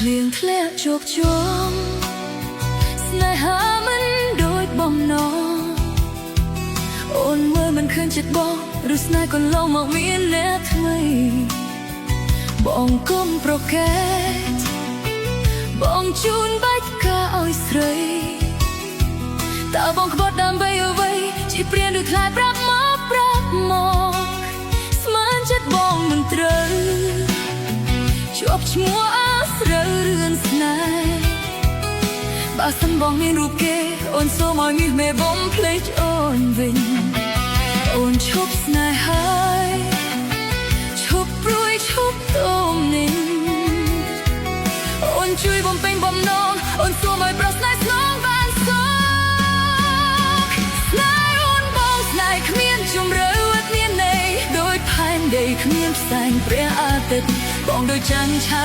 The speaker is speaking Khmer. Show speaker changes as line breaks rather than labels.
ភ្លៀងធ្លាក់ជោគជងស្នេហាមិនដូចបំណងអូនមើលមិនឃើញចិត្តបងឬស្នេហ៍ក៏ឡងមកមានអ្នកថ្មីបងគុំប្រកែកបងជូនបាច់ផ្កាឲ្យស្រីតើបងក្បត់ដើម្បីអ្វីជាព្រានឬខ្លាចប្រាប់មកស្មានចិត្តបងមិនត្រូវជាប់ឈ្មោះអាស្រូវរឿនស្នេហ៍បើសិនបងមានរូបគេអូនសូមឲ្យមានមេបំភ្លេចអូនវិញអូនឈប់ស្នេហ៍ហើយឈប់ព្រួយឈប់ទុំនេះអូនជួយបំពេញបំណងអូនសូមឲ្យប្រស្នេហ៍ស្នងបានសុខស្នេហ៍អូនបងស្នេហ៍គ្មានជម្រៅអត់មានន័យដូចផែនដីគ្មានផ្សែងព្រះអាទិត្យបងដូចចាំងឆៅ